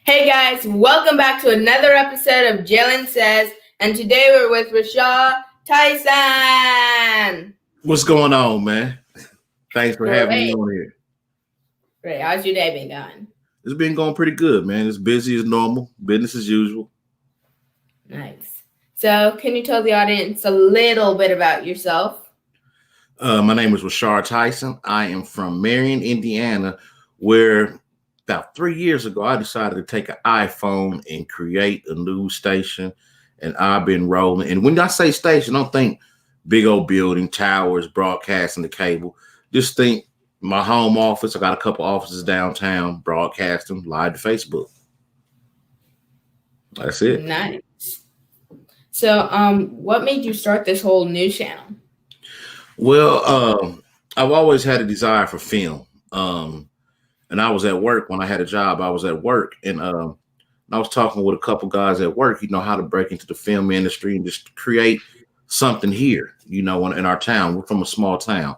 Hey guys, welcome back to another episode of JALEN Says, and today we're with Racharh Tyson. What's going on, man? Thanks for having me Great. on here. Great. How's your day been going? It's been going pretty good, man. It's busy as normal, business as usual. Nice. So, can you tell the audience a little bit about yourself? My name is Racharh Tyson. I am from Marion, Indiana, where about 3 years ago I decided to take an iPhone and create a news station, and I've been rolling. And when I say station, don't think big old building, towers, broadcasting the cable. Just think my home office. I got a couple offices downtown, broadcasting live to Facebook. That's it. Nice. So, what made you start this whole news channel? Well, I've always had a desire for film. And I was at work when I had a job. I was at work, and I was talking with a couple guys at work. You know how to break into the film industry and just create something here. You know, in our town, we're from a small town,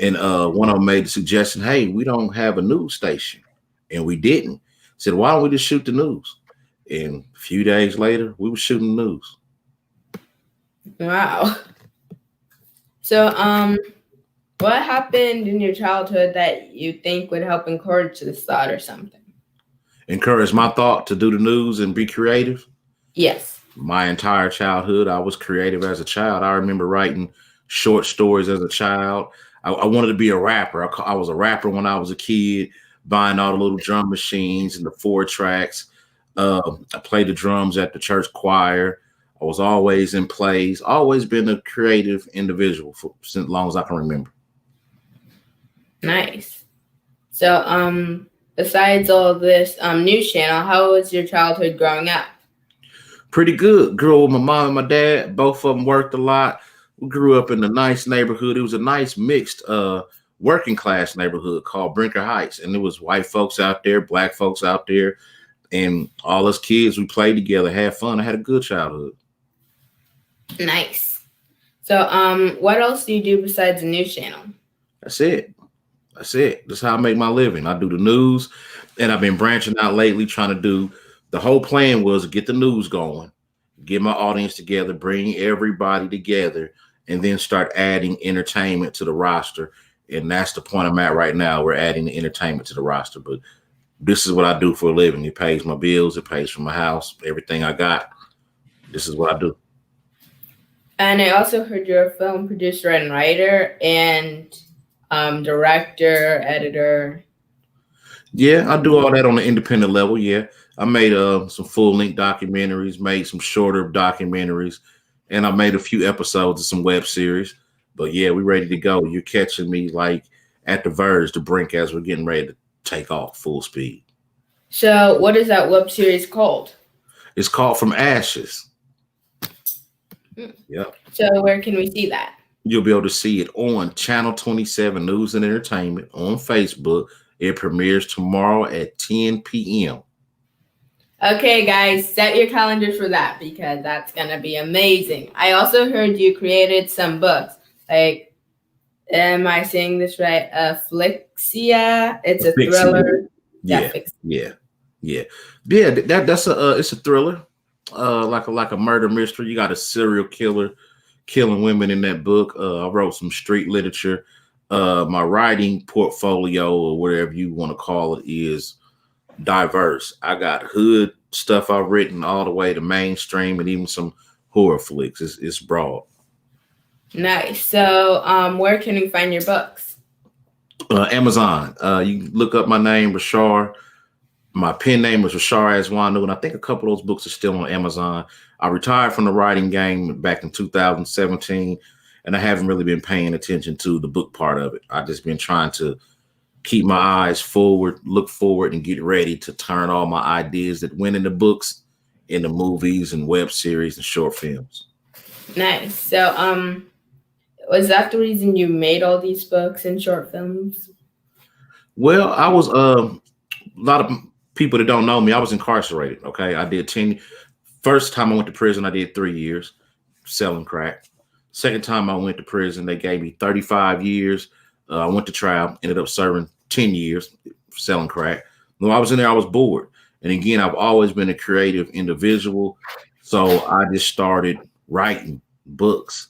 and one of them made the suggestion, "Hey, we don't have a news station," and we didn't. Said, "Why don't we just shoot the news?" And a few days later, we were shooting the news. Wow. So, what happened in your childhood that you think would help encourage this thought or something? Encourage my thought to do the news and be creative. Yes. My entire childhood, I was creative as a child. I remember writing short stories as a child. I wanted to be a rapper. I was a rapper when I was a kid, buying all the little drum machines and the 4 tracks. I played the drums at the church choir. I was always in plays, always been a creative individual for as long as I can remember. Nice. So, besides all this news channel, how was your childhood growing up? Pretty good. Grew up with my mom and my dad. Both of them worked a lot. We grew up in a nice neighborhood. It was a nice mixed working class neighborhood called Brinker Heights. And there was white folks out there, black folks out there. And all us kids, we played together, had fun. I had a good childhood. Nice. So, what else do you do besides the news channel? That's it. That's how I make my living. I do the news, and I've been branching out lately, trying to do. The whole plan was to get the news going, get my audience together, bring everybody together, and then start adding entertainment to the roster. And that's the point I'm at right now. We're adding the entertainment to the roster. But this is what I do for a living. It pays my bills. It pays for my house. Everything I got. This is what I do. And I also heard you're a film producer and writer and director, editor. Yeah, I do all that on the independent level. Yeah, I made some full-length documentaries, made some shorter documentaries, and I made a few episodes of some web series. But yeah, we're ready to go. You're catching me like at the verge, the brink, as we're getting ready to take off full speed. So, what is that web series called? It's called From Ashes. Yep. So, where can we see that? You'll be able to see it on Channel 27 News and Entertainment on Facebook. It premieres tomorrow at 10 p.m. Okay, guys, set your calendars for that because that's going to be amazing. I also heard you created some books. Like, am I saying this right? Flixia. It's a thriller. Yeah. That's it's a thriller. Like a murder mystery. You got a serial killer killing women in that book. I wrote some street literature. My writing portfolio, or whatever you want to call it, is diverse. I got hood stuff I've written all the way to mainstream and even some horror flicks. It's broad. Nice. So, where can we find your books? Amazon. You can look up my name, Racharh. My pen name is Racharh Aswanu, and I think a couple of those books are still on Amazon. I retired from the writing game back in 2017, and I haven't really been paying attention to the book part of it. I've just been trying to keep my eyes forward, look forward, and get ready to turn all my ideas that went into books into movies and web series and short films. Nice. So, was that the reason you made all these books and short films? Well, I was a lot of people that don't know me, I was incarcerated. Okay. I did 10. First time I went to prison, I did 3 years selling crack. Second time I went to prison, they gave me 35 years. I went to trial, ended up serving 10 years selling crack. When I was in there, I was bored. And again, I've always been a creative individual. So I just started writing books.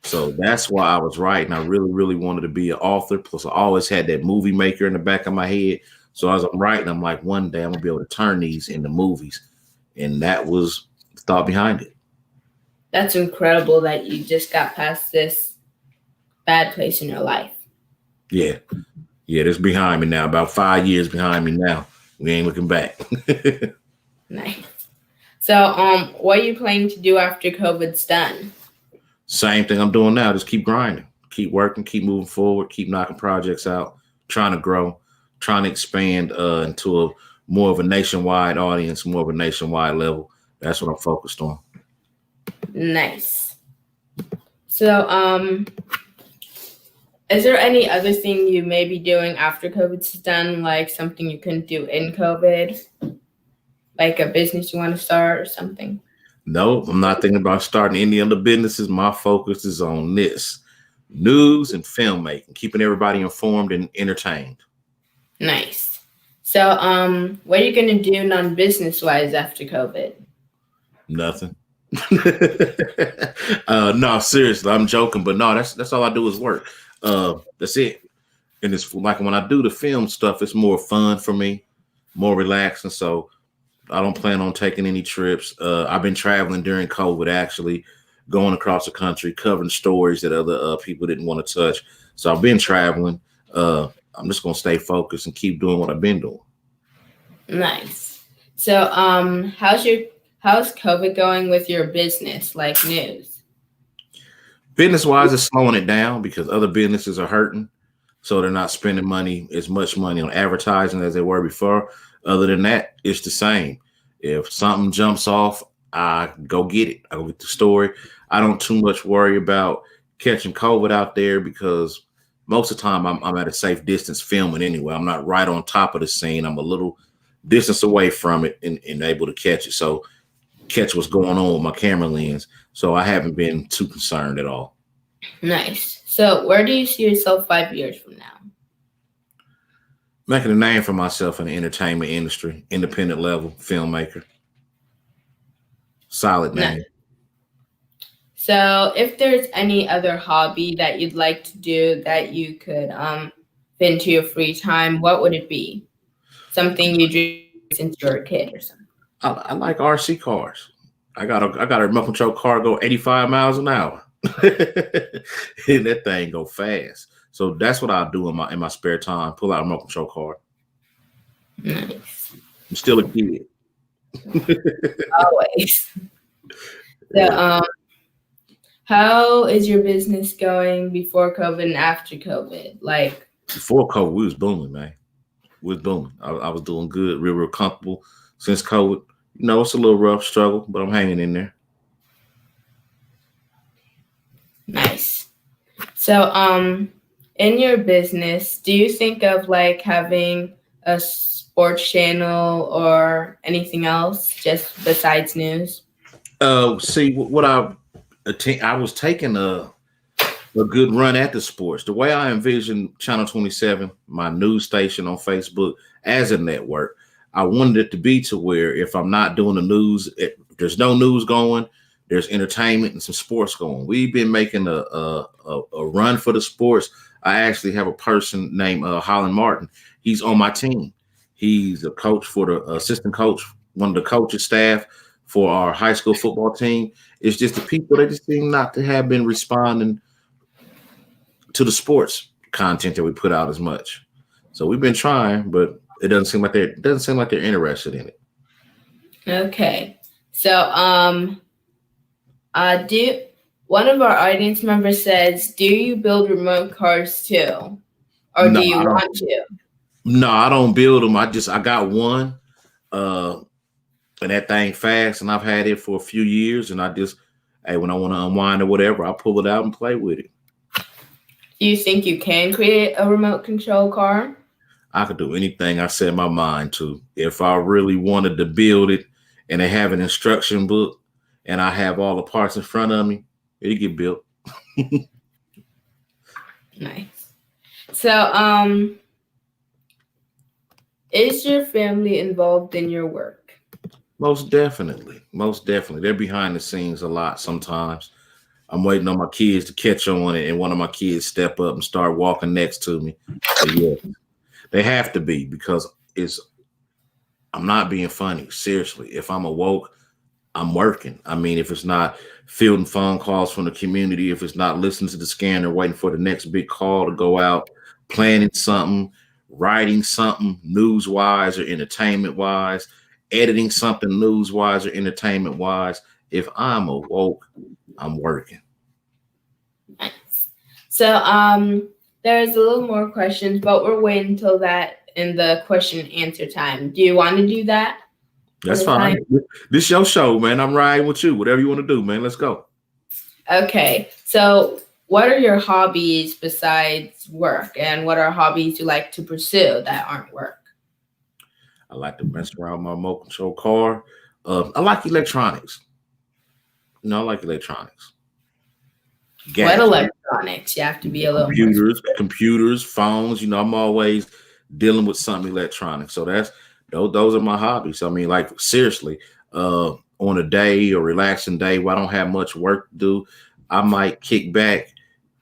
So that's why I was writing. I really, really wanted to be an author. Plus, I always had that movie maker in the back of my head. So as I'm writing, I'm like, one day I'm gonna be able to turn these into movies. And that was the thought behind it. That's incredible that you just got past this bad place in your life. Yeah. Yeah, that's behind me now. About 5 years behind me now. We ain't looking back. Nice. So, what are you planning to do after COVID's done? Same thing I'm doing now. Just keep grinding, keep working, keep moving forward, keep knocking projects out, trying to grow, trying to expand into a more of a nationwide audience, more of a nationwide level. That's what I'm focused on. Nice. So, is there any other thing you may be doing after COVID's done, like something you couldn't do in COVID? Like a business you want to start or something? No, I'm not thinking about starting any other businesses. My focus is on this news and filmmaking, keeping everybody informed and entertained. Nice. So, what are you gonna do non-business wise after COVID? Nothing. No, seriously, I'm joking, but no, that's all I do is work. That's it. And it's like when I do the film stuff, it's more fun for me, more relaxing. So I don't plan on taking any trips. I've been traveling during COVID, actually, going across the country, covering stories that other people didn't want to touch. So I've been traveling. I'm just gonna stay focused and keep doing what I've been doing. Nice. So, how's COVID going with your business, like news? Business wise, it's slowing it down because other businesses are hurting. So they're not spending as much money on advertising as they were before. Other than that, it's the same. If something jumps off, I go get it. I go get the story. I don't too much worry about catching COVID out there because most of the time I'm at a safe distance filming anyway. I'm not right on top of the scene. I'm a little distance away from it and able to catch it. So catch what's going on with my camera lens. So I haven't been too concerned at all. Nice. So, where do you see yourself 5 years from now? Making a name for myself in the entertainment industry, independent level filmmaker. Solid Nice. name. So, if there's any other hobby that you'd like to do that you could fit into your free time, what would it be? Something you do since you were a kid or something? I like RC cars. I got a remote control car go 85 miles an hour. And that thing go fast. So that's what I'll do in my spare time. Pull out a remote control car. Nice. I'm still a kid. Always. So, how is your business going before COVID and after COVID? Like, Before COVID, we was booming, man. We was booming. I was doing good, real comfortable. Since COVID, it's a little rough struggle, but I'm hanging in there. nice. So, in your business, do you think of like having a sports channel or anything else just besides news? See what I was taking a good run at the sports. The way I envision Channel 27, my news station on Facebook, as a network, I wanted it to be to where if I'm not doing the news, if there's no news going, there's entertainment and some sports going. We've been making a run for the sports. I actually have a person named Holland Martin. He's on my team. He's a coach for the assistant coach, one of the coaches staff for our high school football team. It's just the people that just seem not to have been responding to the sports content that we put out as much. So we've been trying, but it doesn't seem like they're interested in it. Okay. So, one of our audience members says, do you build remote cars too? Or No, do you want to? No, I don't build them. I got one, and that thing fast, and I've had it for a few years. And hey, when I want to unwind or whatever, I pull it out and play with it. Do you think you can create a remote control car? I could do anything I set my mind to. If I really wanted to build it, and they have an instruction book, and I have all the parts in front of me, it get built. Nice. So, Is your family involved in your work? Most definitely. Most definitely. They're behind the scenes a lot sometimes. I'm waiting on my kids to catch on it and one of my kids step up and start walking next to me. But yeah, they have to be because it's I'm not being funny. Seriously. If I'm awoke, I'm working. I mean, if it's not fielding phone calls from the community, if it's not listening to the scanner, waiting for the next big call to go out, planning something, writing something news wise or entertainment wise, editing something news wise or entertainment wise, if I'm awoke, I'm working. Nice. So there's a little more questions, but we're waiting until that in the question and answer time. Do you want to do that? That's fine. This your show, man. I'm riding with you. Whatever you want to do, man. Let's go. Okay. So what are your hobbies besides work? And what are hobbies you like to pursue that aren't work? I like to mess around with my remote control car. I like electronics. I like electronics. What electronics? You have to be a little computers, phones. I'm always dealing with something electronic. So those are my hobbies. I mean, like seriously, on a day or relaxing day where I don't have much work to do, I might kick back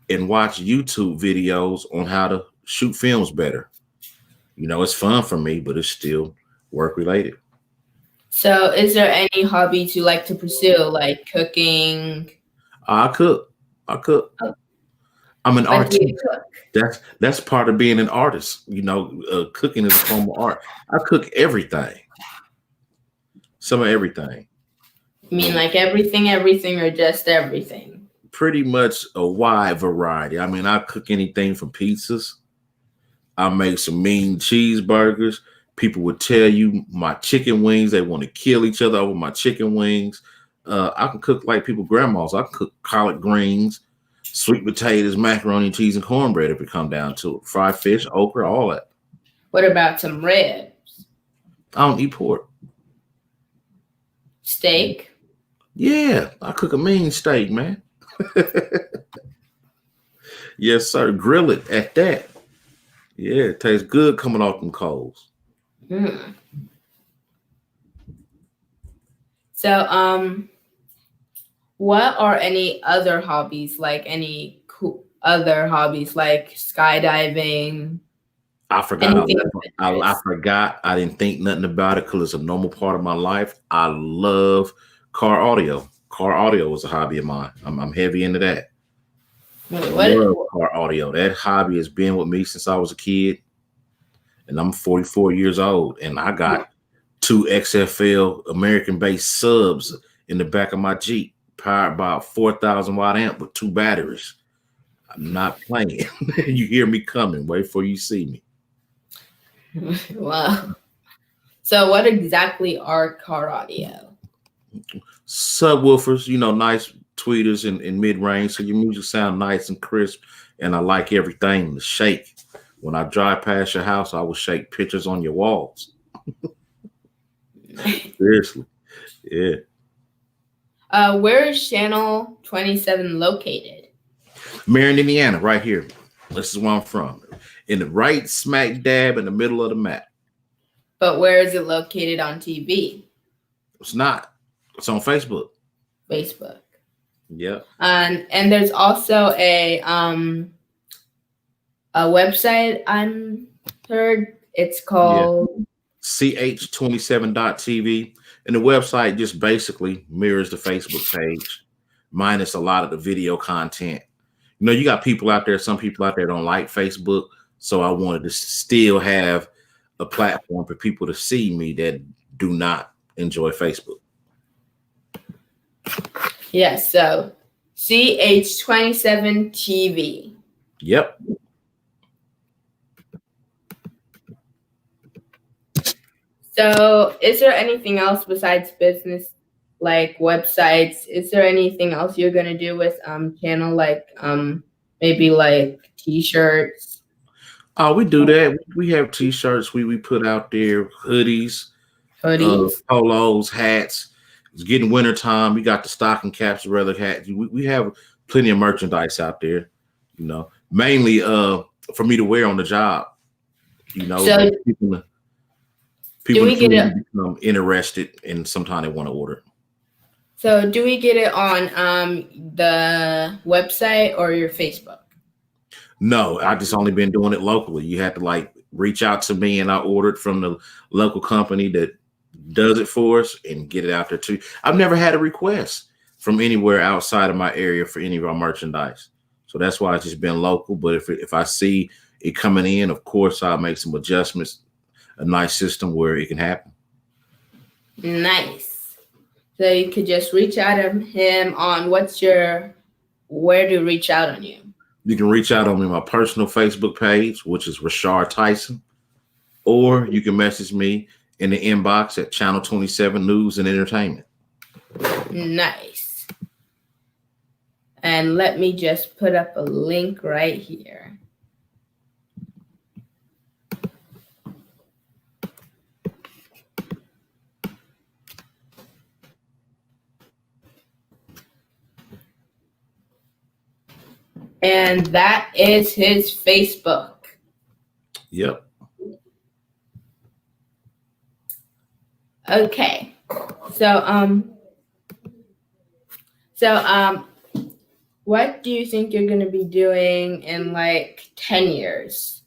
and watch YouTube videos on how to shoot films better. It's fun for me, but it's still work related. So is there any hobbies you like to pursue, like cooking? I cook. Oh, I'm an what do artist. you cook? That's part of being an artist. Cooking is a form of art. I cook everything. Some of everything. You mean like everything, or just everything? Pretty much a wide variety. I mean, I cook anything from pizzas. I make some mean cheeseburgers. People would tell you my chicken wings, they want to kill each other over my chicken wings. I can cook like people grandmas. I can cook collard greens, sweet potatoes, macaroni and cheese, and cornbread if it come down to it. Fried fish, okra, all that. What about some ribs? I don't eat pork. Steak? Yeah, I cook a mean steak, man. Yes, sir. Grill it at that. Yeah, it tastes good coming off them coals. Mm. So, what are any other hobbies? Like any other hobbies, like skydiving? I forgot. I forgot. I didn't think nothing about it because it's a normal part of my life. I love car audio. Car audio is a hobby of mine. I'm heavy into that. I love car audio. That hobby has been with me since I was a kid, and I'm 44 years old, and I got 2 XFL American-based subs in the back of my Jeep, powered by a 4,000 watt amp with 2 batteries. I'm not playing. You hear me coming. Wait for you see me. Wow. So what exactly are car audio? Subwoofers, nice tweeters and mid-range, so your music sound nice and crisp, and I like everything to shake. When I drive past your house, I will shake pictures on your walls. Seriously. Yeah. Where is Channel 27 located? Marion, Indiana, right here. This is where I'm from. In the right smack dab in the middle of the map. But where is it located on TV? It's not. It's on Facebook. Facebook. Yeah. And there's also a website I'm heard. It's called ch27.tv. And the website just basically mirrors the Facebook page, minus a lot of the video content. You got people out there, some people out there don't like Facebook. So I wanted to still have a platform for people to see me that do not enjoy Facebook. Yes, so CH27 TV. Yep. So is there anything else besides business, like websites? Is there anything else you're gonna do with channel, like maybe like t-shirts? Oh, we do that. We have t-shirts we put out there, hoodies, polos, hats. It's getting winter time. We got the stocking caps, the regular hats. We have plenty of merchandise out there, mainly for me to wear on the job. So Do People we get it? become interested, and sometimes they want to order. So do we get it on the website or your Facebook? No, I just only been doing it locally. You had to like reach out to me, and I ordered from the local company that does it for us and get it out there too. I've never had a request from anywhere outside of my area for any of our merchandise, so that's why it's just been local. But if I see it coming in, of course I'll make some adjustments. A nice system where it can happen. Nice. So you could just reach out to him on where to reach out on you. You can reach out on me my personal Facebook page, which is Racharh Tyson, or you can message me in the inbox at Channel 27 News and Entertainment. Nice. And let me just put up a link right here. And that is his Facebook. Yep. Okay. So what do you think you're going to be doing in like 10 years?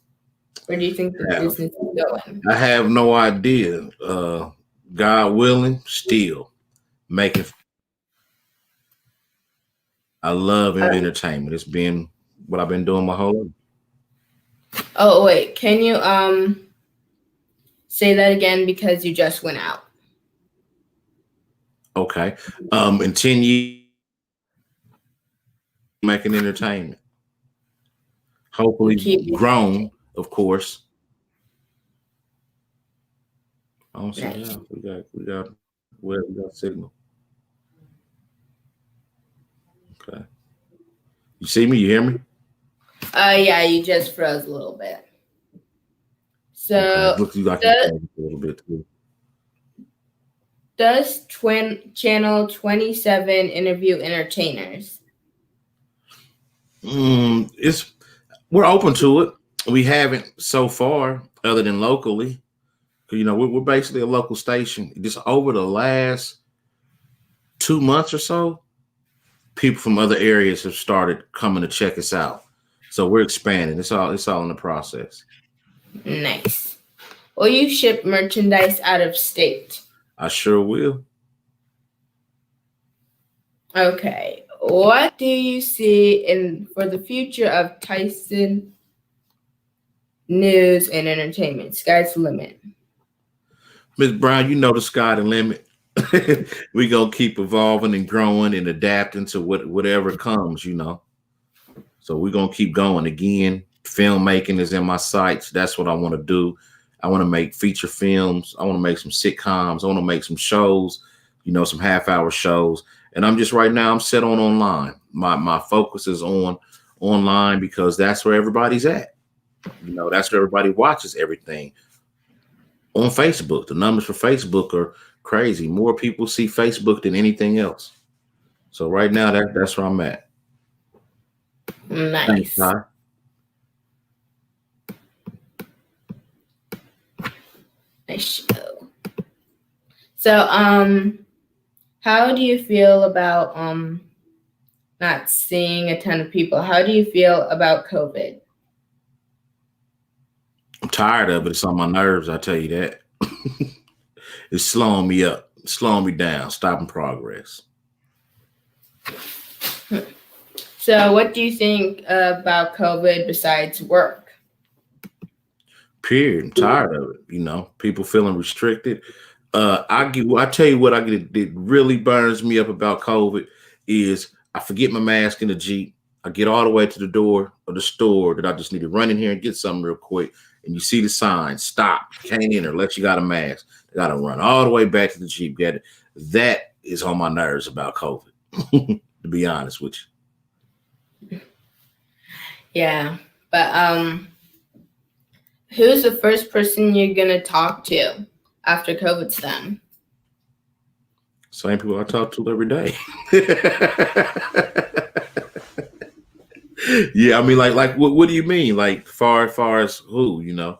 Where do you think the business is going? I have no idea. God willing, still making. I love entertainment. It's been what I've been doing my whole life. Oh wait, can you say that again because you just went out? Okay. In 10 years, making entertainment. Hopefully grown, of course. I don't see how. We got signal. Okay. You see me? You hear me? Yeah, you just froze a little bit. So okay. Look, you got a little bit too. Does Channel 27 interview entertainers? We're open to it. We haven't so far, other than locally. You know, we're basically a local station. Just over the last 2 months or so, people from other areas have started coming to check us out. So we're expanding. It's all in the process. Nice. Will you ship merchandise out of state? I sure will. Okay. What do you see for the future of Tyson News and Entertainment? Sky's the limit. Ms. Brown, you know the sky the limit. We're going to keep evolving and growing and adapting to whatever comes, you know. So we're going to keep going. Again, filmmaking is in my sights. That's what I want to do. I want to make feature films. I want to make some sitcoms. I want to make some shows, you know, some half-hour shows. And I'm just right now, I'm set on online. My focus is on online because that's where everybody's at. You know, that's where everybody watches everything. On Facebook, the numbers for Facebook are crazy. More people see Facebook than anything else. So right now, that's where I'm at. Nice. Thanks, Ty. Nice show. So, how do you feel about not seeing a ton of people? How do you feel about COVID? I'm tired of it. It's on my nerves. I tell you that. It's slowing me up, slowing me down, stopping progress. So what do you think about COVID besides work? Period. I'm tired of it. You know, people feeling restricted. I tell you what it really burns me up about COVID is I forget my mask in the Jeep. I get all the way to the door of the store that I just need to run in here and get something real quick. And you see the sign, stop, can't enter unless you got a mask. I got to run all the way back to the Jeep. That is on my nerves about COVID, to be honest with you. Yeah, but who's the first person you're going to talk to after COVID's done? Same people I talk to every day. Yeah, I mean, like, what do you mean? Like, far as who, you know?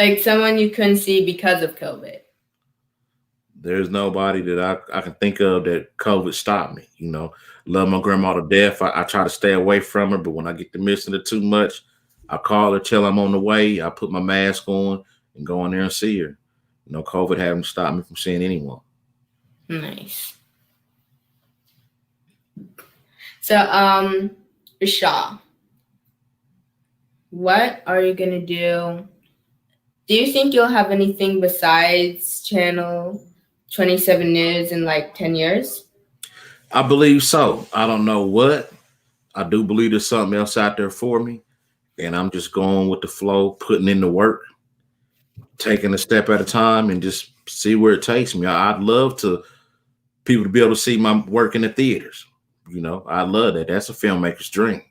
Like someone you couldn't see because of COVID. There's nobody that I can think of that COVID stopped me. Love my grandma to death. I try to stay away from her, but when I get to missing her too much, I call her, tell I'm on the way. I put my mask on and go in there and see her. COVID haven't stopped me from seeing anyone. Nice. So, Racharh, what are you gonna do? Do you think you'll have anything besides Channel 27 News in like 10 years? I believe so. I don't know what. I do believe there's something else out there for me. And I'm just going with the flow, putting in the work, taking a step at a time, and just see where it takes me. I'd love to people to be able to see my work in the theaters. I love that. That's a filmmaker's dream.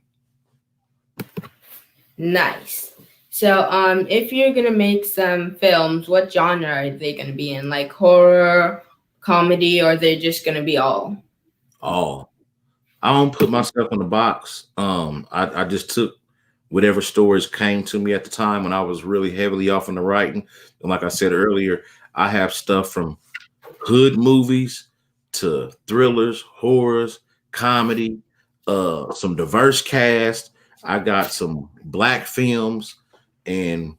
Nice. So, if you're gonna make some films, what genre are they gonna be in? Like horror, comedy, or are they just gonna be all? Oh, I don't put myself in a box. I just took whatever stories came to me at the time when I was really heavily off in the writing. And like I said earlier, I have stuff from hood movies to thrillers, horrors, comedy, some diverse cast. I got some black films, and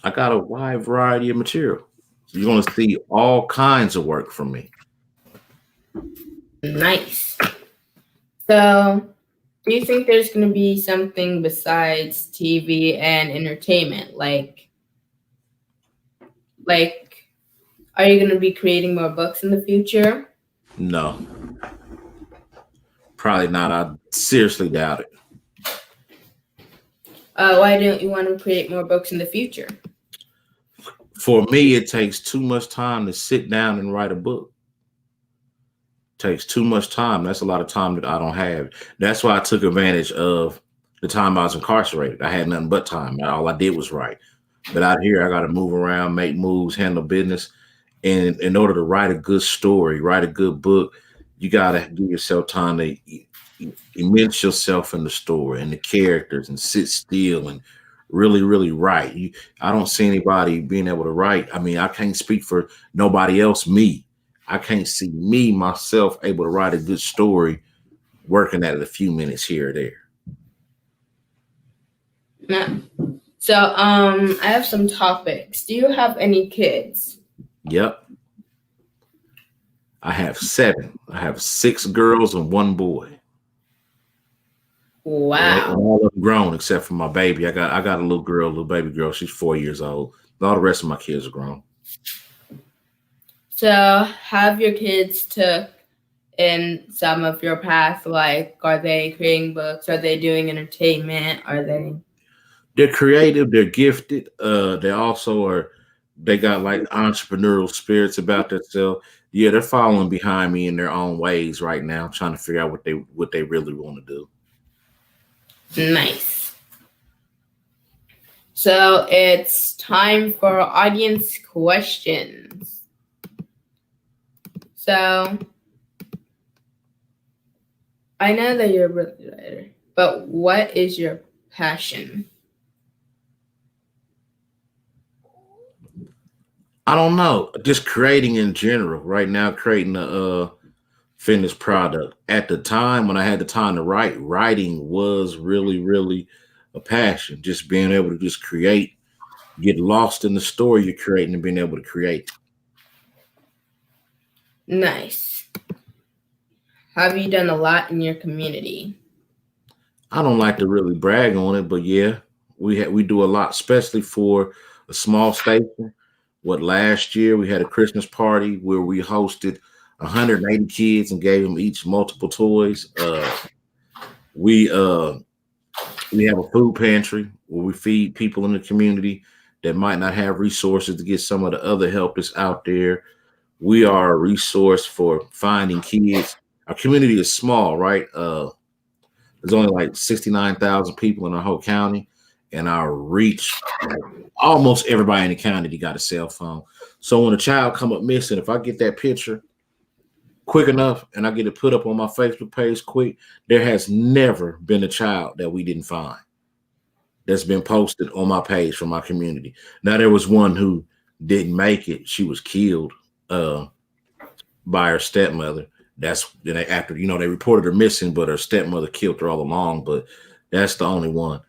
I got a wide variety of material. So you're going to see all kinds of work from me. Nice. So, do you think there's gonna be something besides TV and entertainment? Like, are you gonna be creating more books in the future? No, probably not. I seriously doubt it. Why don't you want to create more books in the future? For me, it takes too much time to sit down and write a book. Takes too much time. That's a lot of time that I don't have. That's why I took advantage of the time I was incarcerated. I had nothing but time. All I did was write. But out here, I got to move around, make moves, handle business. And in order to write a good story, write a good book, you got to give yourself time to immerse yourself in the story and the characters and sit still and really, really write. I don't see anybody being able to write. I mean, I can't speak for nobody else, me. I can't see me, myself, able to write a good story working at it a few minutes here or there. No. So, I have some topics. Do you have any kids? Yep. I have 7. I have 6 girls and 1 boy. And Wow. all of them grown except for my baby. I got a little baby girl. She's 4 years old. All the rest of my kids are grown. So, have your kids took in some of your path? Like, are they creating books? Are they doing entertainment? Are they? They're creative, they're gifted. They also are they got like entrepreneurial spirits about themselves. Yeah, they're following behind me in their own ways right now, trying to figure out what they really want to do. Nice. So it's time for audience questions. So I know that you're a really writer, but what is your passion? I don't know, just creating in general. Right now, creating a finished product. At the time when I had the time to write, writing was really, really a passion. Just being able to just create, get lost in the story you're creating and being able to create. Nice. Have you done a lot in your community? I don't like to really brag on it, but yeah, we do a lot, especially for a small station. What last year we had a Christmas party where we hosted 180 kids and gave them each multiple toys. We we have a food pantry where we feed people in the community that might not have resources to get some of the other help that's out there. We are a resource for finding kids. Our community is small, right? There's only like 69,000 people in our whole county, and our reach, like almost everybody in the county got a cell phone. So when a child come up missing, if I get that picture quick enough and I get it put up on my Facebook page quick, there has never been a child that we didn't find. that's been posted on my page from my community. Now there was one who didn't make it. She was killed by her stepmother. That's after they reported her missing, but her stepmother killed her all along. But that's the only one.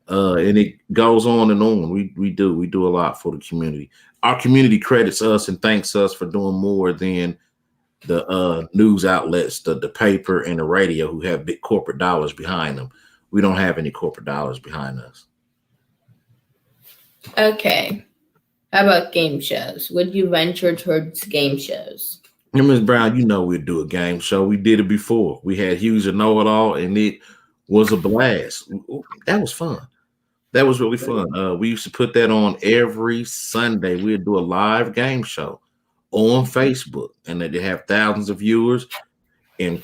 And it goes on and on. We do a lot for the community. Our community credits us and thanks us for doing more than the news outlets, the paper and the radio, who have big corporate dollars behind them. We don't have any corporate dollars behind us. Okay. How about game shows? Would you venture towards game shows? And Ms. Brown, we'd do a game show. We did it before. We had Hughes and Know It All, and it was a blast. That was fun. That was really fun. We used to put that on every Sunday. We'd do a live game show on Facebook, and they'd have thousands of viewers and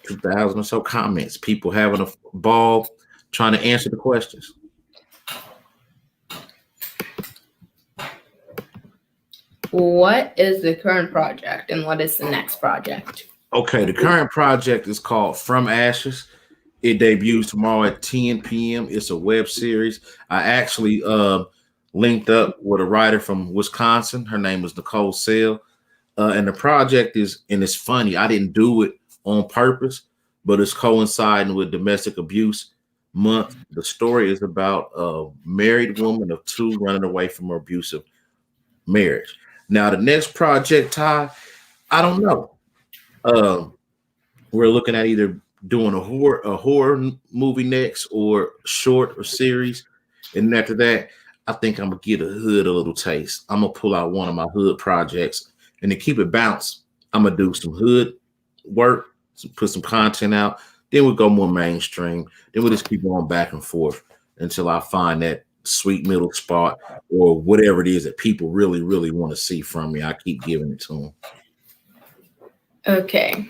2,000 or so comments. People having a ball trying to answer the questions. What is the current project and what is the next project? Okay, the current project is called From Ashes. It debuts tomorrow at 10 p.m. It's a web series. I actually linked up with a writer from Wisconsin. Her name is Nicole Sale. And the project and it's funny, I didn't do it on purpose, but it's coinciding with Domestic Abuse Month. The story is about a married woman of two running away from her abusive marriage. Now, the next project, Ty, I don't know. We're looking at either doing a horror movie next, or short or series. And after that, I think I'm gonna get a little taste. I'm gonna pull out one of my hood projects, and to keep it balanced, I'm gonna do some hood work, put some content out. Then we'll go more mainstream. Then we'll just keep going back and forth until I find that sweet middle spot, or whatever it is that people really, really want to see from me. I keep giving it to them. Okay.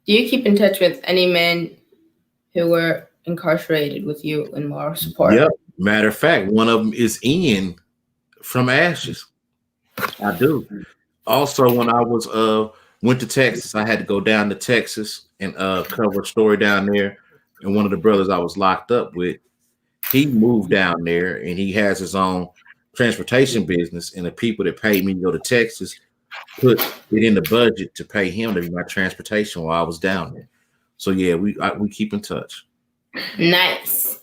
Do you keep in touch with any men who were incarcerated with you in moral support? Yep. Matter of fact, one of them is Ian from Ashes. I do. Also, when I went to Texas, I had to go down to Texas and cover a story down there. And one of the brothers I was locked up with, he moved down there and he has his own transportation business. And the people that paid me to go to Texas put it in the budget to pay him to be my transportation while I was down there. So yeah, we keep in touch. Nice.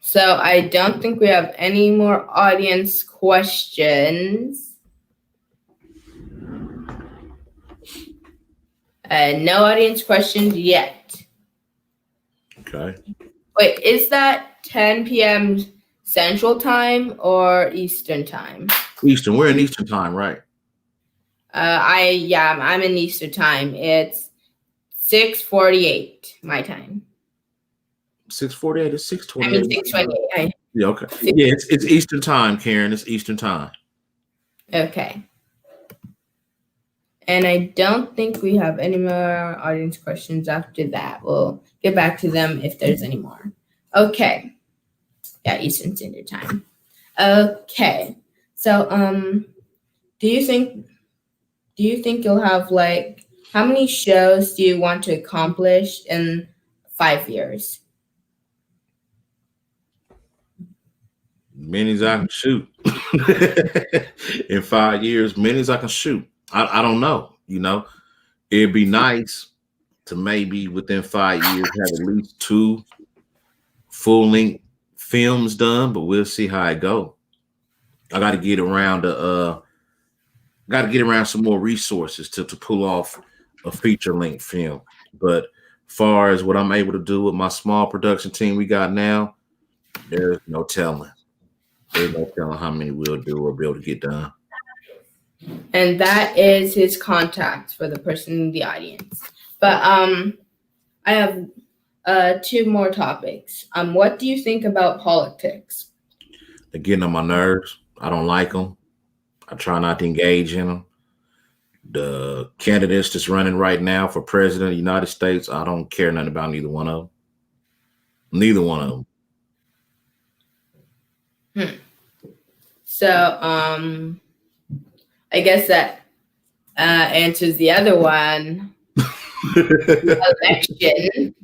So I don't think we have any more audience questions. No audience questions yet. Okay. Wait, is that 10 p.m. Central Time or Eastern Time? Eastern. We're in Eastern Time, right? I'm in Eastern Time. It's 6:48 my time. 6:48 is 6:28. I mean 6:28. Yeah, okay. Yeah, it's Eastern Time, Karen. It's Eastern Time. Okay. And I don't think we have any more audience questions after that. We'll get back to them if there's any more. Okay. Yeah, Eastern Standard Time. Okay. So, do you think you'll have how many shows do you want to accomplish in 5 years? Many as I can shoot. In 5 years, many as I can shoot. I don't know. It'd be nice to maybe within 5 years have at least 2 full-length films done, but we'll see how it go. I got to get around some more resources to pull off a feature-length film. But far as what I'm able to do with my small production team we got now, there's no telling. There's no telling how many we'll do or be able to get done. And that is his contact for the person in the audience. But I have 2 more topics. What do you think about politics? They're getting on my nerves. I don't like them. I try not to engage in them. The candidates that's running right now for president of the United States, I don't care nothing about neither one of them. Neither one of them. So, I guess that answers the other one. Election.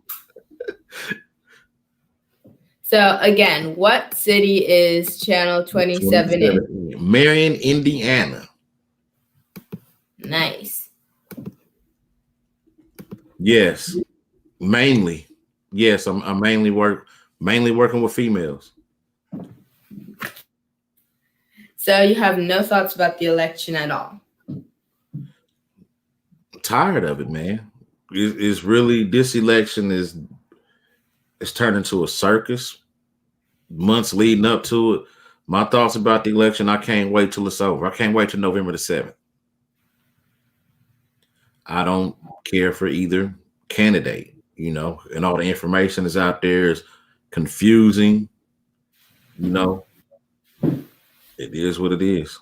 So again, what city is Channel 27 in? Marion, Indiana. Nice. Yes, mainly. Yes, I'm mainly working with females. So you have no thoughts about the election at all? I'm tired of it, man. It's really, this election is turned into a circus. Months leading up to it. My thoughts about the election, I can't wait till it's over. I can't wait till November the 7th. I don't care for either candidate, and all the information is out there is confusing. It is what it is.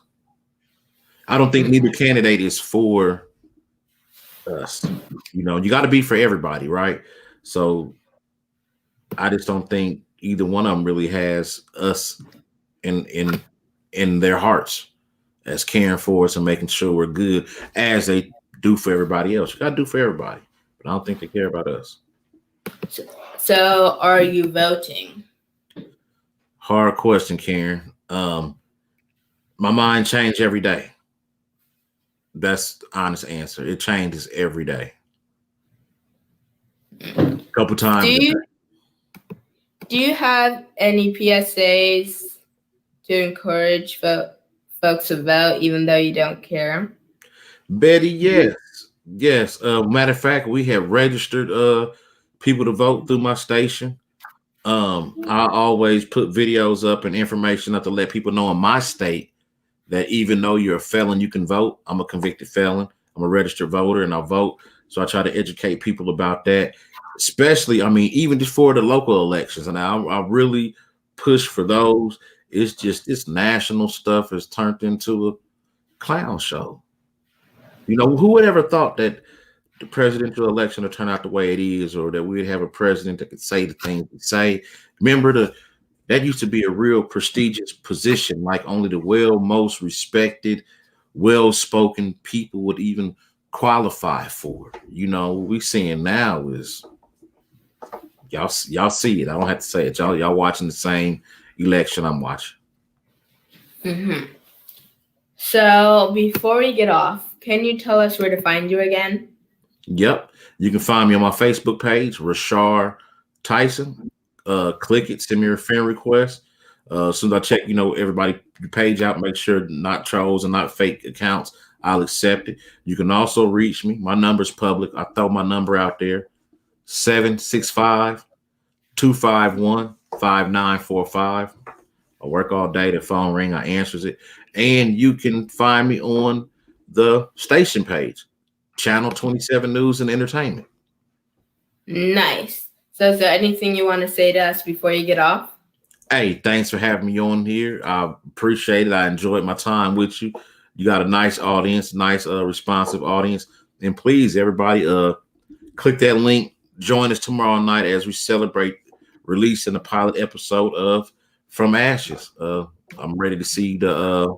I don't think neither candidate is for us. You got to be for everybody, right? So I just don't think either one of them really has us in their hearts as caring for us and making sure we're good as they do for everybody else. You got to do for everybody, but I don't think they care about us. So are you voting? Hard question, Karen. My mind changes every day. That's the honest answer. It changes every day. A couple times. Do you have any PSAs to encourage folks to vote even though you don't care? Betty, yes. Yes. Matter of fact, we have registered people to vote through my station. I always put videos up and information up to let people know in my state that even though you're a felon, you can vote. I'm a convicted felon. I'm a registered voter and I vote. So I try to educate people about that, especially, even just for the local elections. And I really push for those. It's just this national stuff has turned into a clown show. Who would ever thought that the presidential election would turn out the way it is, or that we'd have a president that could say the things we say? Remember, that used to be a real prestigious position, like only the most respected, well-spoken people would even qualify for. What we seeing now is y'all see it. I don't have to say it. Y'all watching the same election I'm watching. Mm-hmm. So before we get off, can you tell us where to find you again? Yep. You can find me on my Facebook page, Racharh Tyson. Click it, send me a friend request. As soon as I check, everybody page out, make sure not trolls and not fake accounts, I'll accept it. You can also reach me. My number's public. I throw my number out there, 765-251-5945. I work all day. The phone ring, I answers it. And you can find me on the station page, Channel 27 News and Entertainment. Nice. So is there anything you want to say to us before you get off? Hey, thanks for having me on here. I appreciate it. I enjoyed my time with you. You got a nice audience, nice responsive audience. And please, everybody, click that link. Join us tomorrow night as we celebrate releasing the pilot episode of From Ashes. I'm ready to see the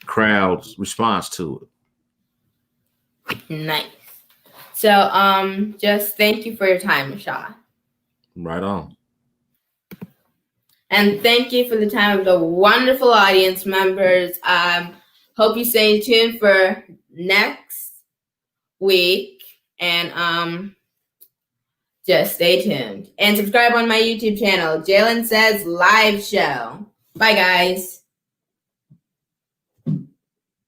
crowd's response to it. Nice. So just thank you for your time, Racharh. Right on. And thank you for the time of the wonderful audience members. Hope you stay tuned for next week. And just stay tuned. And subscribe on my YouTube channel, JALEN Says Live Show. Bye, guys.